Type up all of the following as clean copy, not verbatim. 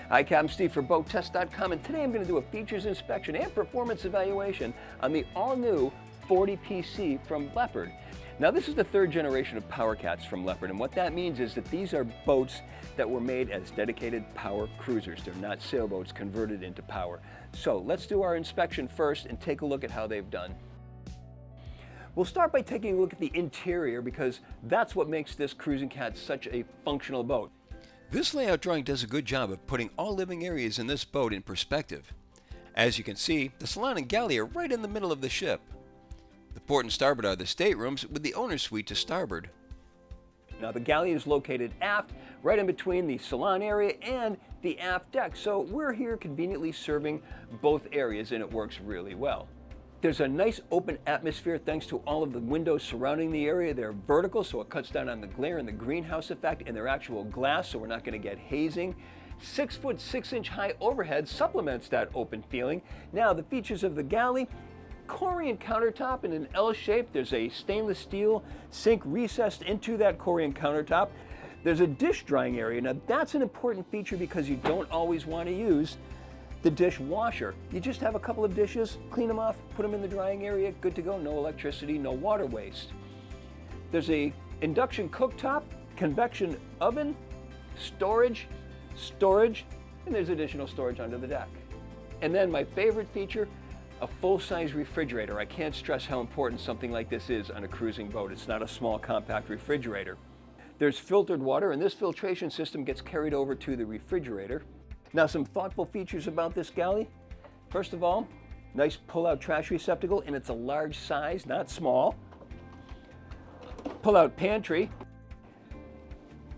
Hi, Captain Steve for BoatTEST.com, and today I'm going to do a features inspection and performance evaluation on the all-new 40PC from Leopard. Now, this is the third generation of power cats from Leopard, and what that means is that these are boats that were made as dedicated power cruisers. They're not sailboats converted into power. So let's do our inspection first and take a look at how they've done. We'll start by taking a look at the interior because that's what makes this cruising cat such a functional boat. This layout drawing does a good job of putting all living areas in this boat in perspective. As you can see, the salon and galley are right in the middle of the ship. The port and starboard are the staterooms with the owner's suite to starboard. Now the galley is located aft, right in between the salon area and the aft deck, so we're here conveniently serving both areas and it works really well. There's a nice open atmosphere thanks to all of the windows surrounding the area. They're vertical, so it cuts down on the glare and the greenhouse effect, and they're actual glass, so we're not going to get hazing. 6-foot 6-inch high overhead supplements that open feeling. Now the features of the galley: Corian countertop in an L shape. There's a stainless steel sink recessed into that Corian countertop. There's a dish drying area. Now that's an important feature because you don't always want to use the dishwasher. You just have a couple of dishes, clean them off, put them in the drying area, good to go, no electricity, no water waste. There's a induction cooktop, convection oven, storage, and there's additional storage under the deck. And then my favorite feature, a full-size refrigerator. I can't stress how important something like this is on a cruising boat. It's not a small compact refrigerator. There's filtered water, and this filtration system gets carried over to the refrigerator. Now, some thoughtful features about this galley. First of all, nice pull-out trash receptacle, and it's a large size, not small. Pull-out pantry.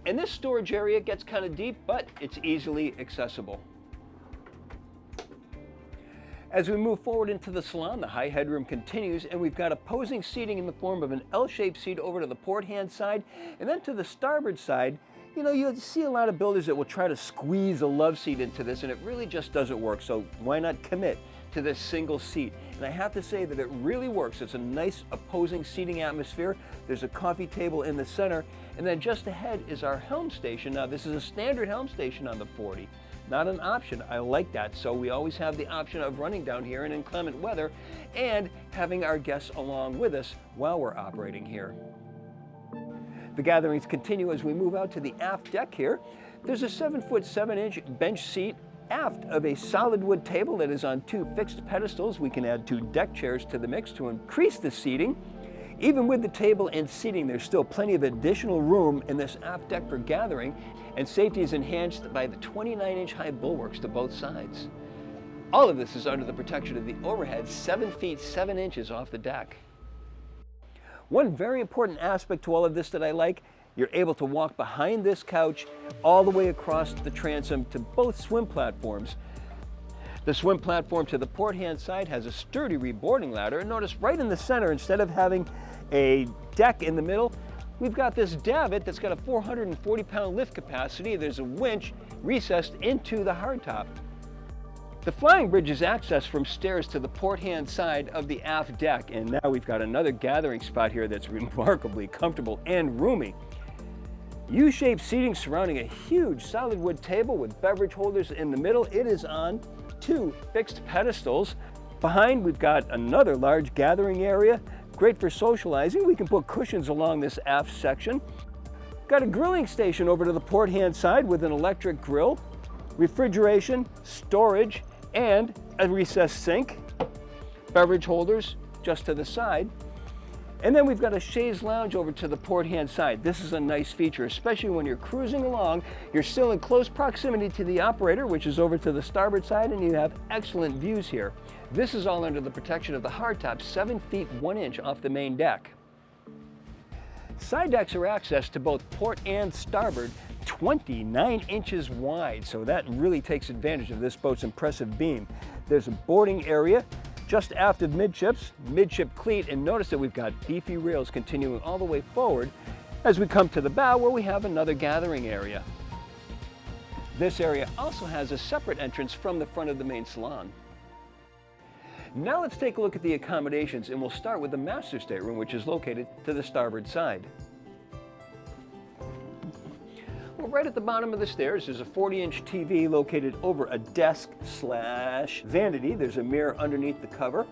And this storage area gets kind of deep, but it's easily accessible. As we move forward into the salon, the high headroom continues, and we've got opposing seating in the form of an L-shaped seat over to the port hand side, and then to the starboard side. You know, you see a lot of builders that will try to squeeze a love seat into this, and it really just doesn't work, so why not commit to this single seat? And I have to say that it really works. It's a nice opposing seating atmosphere. There's a coffee table in the center, and then just ahead is our helm station. Now, this is a standard helm station on the 40, not an option. I like that, so we always have the option of running down here in inclement weather and having our guests along with us while we're operating here. The gatherings continue as we move out to the aft deck here. There's a 7-foot 7-inch bench seat aft of a solid wood table that is on 2 fixed pedestals. We can add 2 deck chairs to the mix to increase the seating. Even with the table and seating, there's still plenty of additional room in this aft deck for gathering, and safety is enhanced by the 29-inch high bulwarks to both sides. All of this is under the protection of the overhead 7 feet 7 inches off the deck. One very important aspect to all of this that I like, you're able to walk behind this couch all the way across the transom to both swim platforms. The swim platform to the port hand side has a sturdy reboarding ladder, and notice right in the center, instead of having a deck in the middle, we've got this davit that's got a 440-pound lift capacity. There's a winch recessed into the hardtop. The flying bridge is accessed from stairs to the port hand side of the aft deck, and now we've got another gathering spot here that's remarkably comfortable and roomy. U-shaped seating surrounding a huge solid wood table with beverage holders in the middle. It is on 2 fixed pedestals. Behind, we've got another large gathering area, great for socializing. We can put cushions along this aft section. Got a grilling station over to the port hand side with an electric grill, refrigeration, storage, and a recessed sink, beverage holders just to the side. And then we've got a chaise lounge over to the port hand side. This is a nice feature, especially when you're cruising along. You're still in close proximity to the operator, which is over to the starboard side, and you have excellent views here. This is all under the protection of the hardtop 7 feet 1 inch off the main deck. Side decks are accessed to both port and starboard, 29 inches wide, so that really takes advantage of this boat's impressive beam. There's a boarding area just aft of midships, midship cleat, and notice that we've got beefy rails continuing all the way forward as we come to the bow where we have another gathering area. This area also has a separate entrance from the front of the main salon. Now let's take a look at the accommodations, and we'll start with the master stateroom, which is located to the starboard side. Well, right at the bottom of the stairs, there's a 40-inch TV located over a desk/vanity. There's a mirror underneath the cover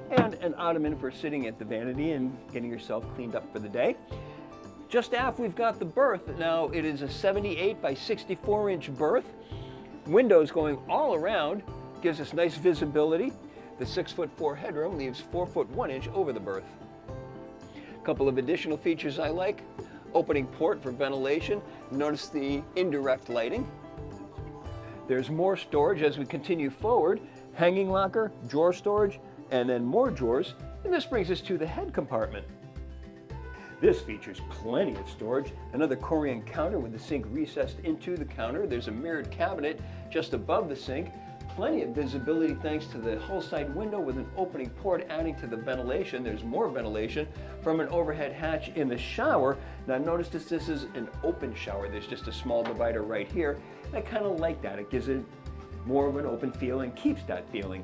and an ottoman for sitting at the vanity and getting yourself cleaned up for the day. Just aft, we've got the berth. Now, it is a 78 by 64-inch berth. Windows going all around, gives us nice visibility. The 6'4" headroom leaves 4'1" over the berth. A couple of additional features I like. Opening port for ventilation. Notice the indirect lighting. There's more storage as we continue forward. Hanging locker, drawer storage, and then more drawers. And this brings us to the head compartment. This features plenty of storage. Another Korean counter with the sink recessed into the counter. There's a mirrored cabinet just above the sink. Plenty of visibility thanks to the hull side window with an opening port adding to the ventilation. There's more ventilation from an overhead hatch in the shower. Now notice this is an open shower. There's just a small divider right here. And I kind of like that. It gives it more of an open feel and keeps that feeling.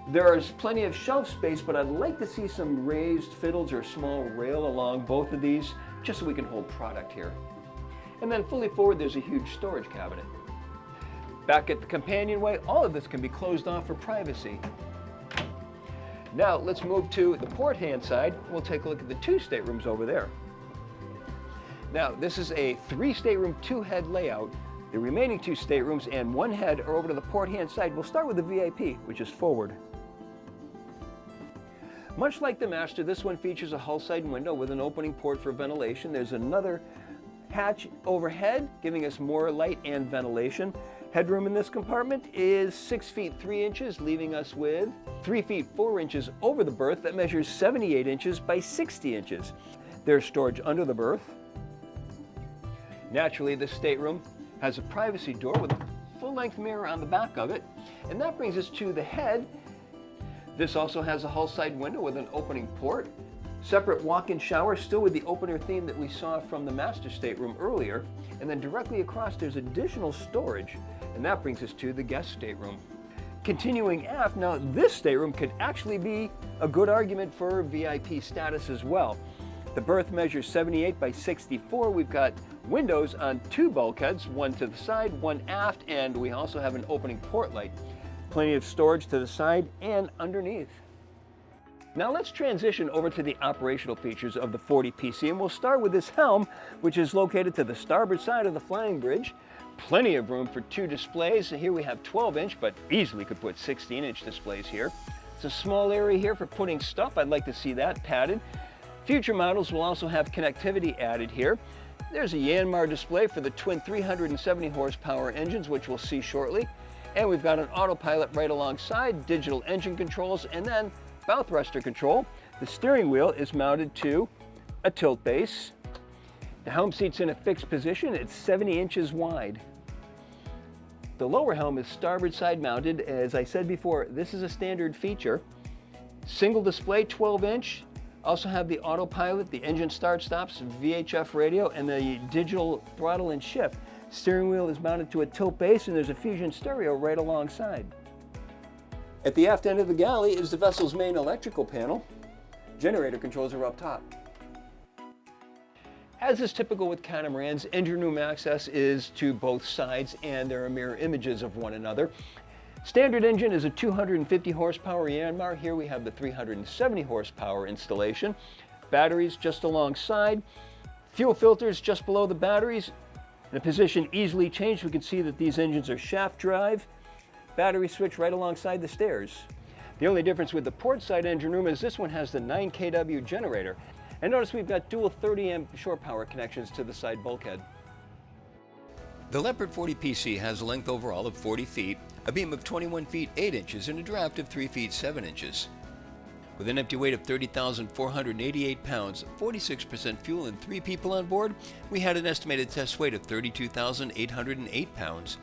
There is plenty of shelf space, but I'd like to see some raised fiddles or a small rail along both of these just so we can hold product here. And then fully forward, there's a huge storage cabinet. Back at the companionway, all of this can be closed off for privacy. Now let's move to the port hand side. We'll take a look at the 2 staterooms over there. Now this is a 3 stateroom, 2 head layout. The remaining 2 staterooms and 1 head are over to the port hand side. We'll start with the VIP, which is forward. Much like the master, this one features a hull side window with an opening port for ventilation. There's another hatch overhead, giving us more light and ventilation. Headroom in this compartment is 6 feet 3 inches, leaving us with 3 feet 4 inches over the berth that measures 78 inches by 60 inches. There's storage under the berth. Naturally, this stateroom has a privacy door with a full-length mirror on the back of it. And that brings us to the head. This also has a hull side window with an opening port. Separate walk-in shower, still with the opener theme that we saw from the master stateroom earlier. And then directly across, there's additional storage. And that brings us to the guest stateroom. Continuing aft, now this stateroom could actually be a good argument for VIP status as well. The berth measures 78 by 64. We've got windows on 2 bulkheads, one to the side, one aft, and we also have an opening port light. Plenty of storage to the side and underneath. Now let's transition over to the operational features of the 40 PC, and we'll start with this helm, which is located to the starboard side of the flying bridge. Plenty of room for 2 displays. Here we have 12-inch, but easily could put 16-inch displays here. It's a small area here for putting stuff. I'd like to see that padded. Future models will also have connectivity added here. There's a Yanmar display for the twin 370 horsepower engines, which we'll see shortly. And we've got an autopilot right alongside, digital engine controls, and then bow thruster control. The steering wheel is mounted to a tilt base. The helm seat's in a fixed position. It's 70 inches wide. The lower helm is starboard side mounted. As I said before, this is a standard feature. Single display, 12-inch. Also have the autopilot, the engine start stops, VHF radio, and the digital throttle and shift. Steering wheel is mounted to a tilt base, and there's a Fusion stereo right alongside. At the aft end of the galley is the vessel's main electrical panel. Generator controls are up top. As is typical with catamarans, engine room access is to both sides, and there are mirror images of one another. Standard engine is a 250 horsepower Yanmar. Here we have the 370 horsepower installation. Batteries just alongside. Fuel filters just below the batteries. In a position easily changed, we can see that these engines are shaft drive. Battery switch right alongside the stairs. The only difference with the port side engine room is this one has the 9 kW generator. And notice we've got dual 30 amp shore power connections to the side bulkhead. The Leopard 40 PC has a length overall of 40 feet, a beam of 21 feet 8 inches, and a draft of 3 feet 7 inches. With an empty weight of 30,488 pounds, 46% fuel, and 3 people on board, we had an estimated test weight of 32,808 pounds.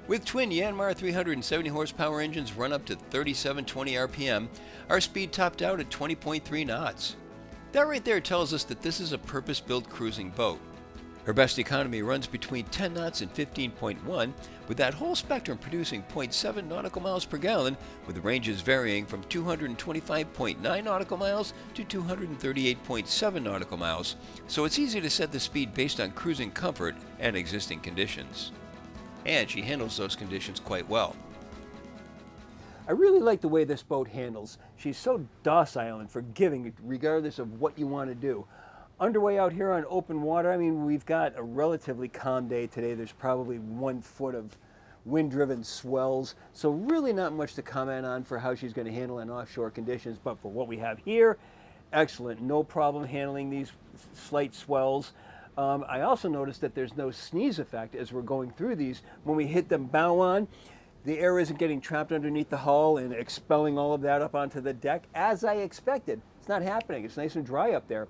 With twin Yanmar 370 horsepower engines run up to 3720 RPM, our speed topped out at 20.3 knots. That right there tells us that this is a purpose-built cruising boat. Her best economy runs between 10 knots and 15.1, with that whole spectrum producing 0.7 nautical miles per gallon, with the ranges varying from 225.9 nautical miles to 238.7 nautical miles, so it's easy to set the speed based on cruising comfort and existing conditions. And she handles those conditions quite well. I really like the way this boat handles. She's so docile and forgiving regardless of what you want to do. Underway out here on open water, I mean, we've got a relatively calm day today. There's probably 1 foot of wind-driven swells, so really not much to comment on for how she's going to handle in offshore conditions, but for what we have here, excellent. No problem handling these slight swells. I also noticed that there's no sneeze effect as we're going through these. When we hit them bow on, the air isn't getting trapped underneath the hull and expelling all of that up onto the deck, as I expected. It's not happening. It's nice and dry up there.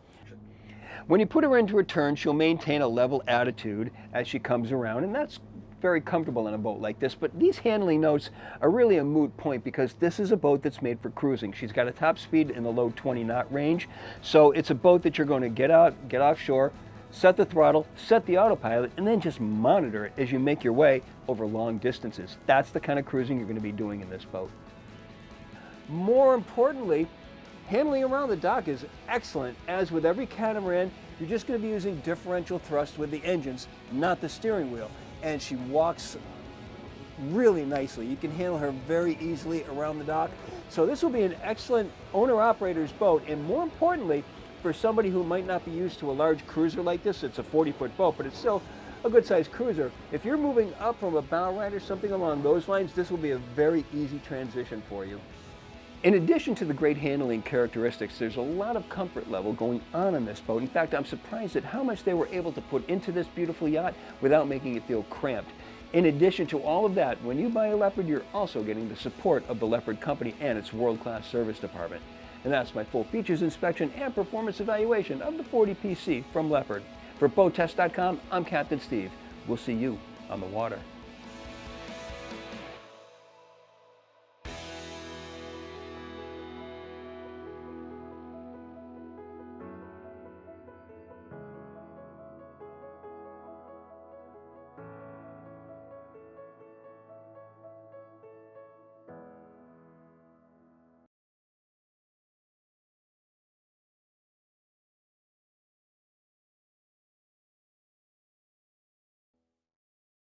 When you put her into a turn, she'll maintain a level attitude as she comes around, and that's very comfortable in a boat like this. But these handling notes are really a moot point because this is a boat that's made for cruising. She's got a top speed in the low 20 knot range, so it's a boat that you're going to get out, get offshore, set the throttle, set the autopilot, and then just monitor it as you make your way over long distances. That's the kind of cruising you're going to be doing in this boat. More importantly, handling around the dock is excellent. As with every catamaran, you're just going to be using differential thrust with the engines, not the steering wheel. And she walks really nicely. You can handle her very easily around the dock. So this will be an excellent owner-operator's boat, and more importantly, for somebody who might not be used to a large cruiser like this. It's a 40-foot boat, but it's still a good-sized cruiser. If you're moving up from a bow ride or something along those lines, this will be a very easy transition for you. In addition to the great handling characteristics, there's a lot of comfort level going on in this boat. In fact, I'm surprised at how much they were able to put into this beautiful yacht without making it feel cramped. In addition to all of that, when you buy a Leopard, you're also getting the support of the Leopard company and its world-class service department. And that's my full features inspection and performance evaluation of the 40PC from Leopard. For BoatTEST.com, I'm Captain Steve. We'll see you on the water.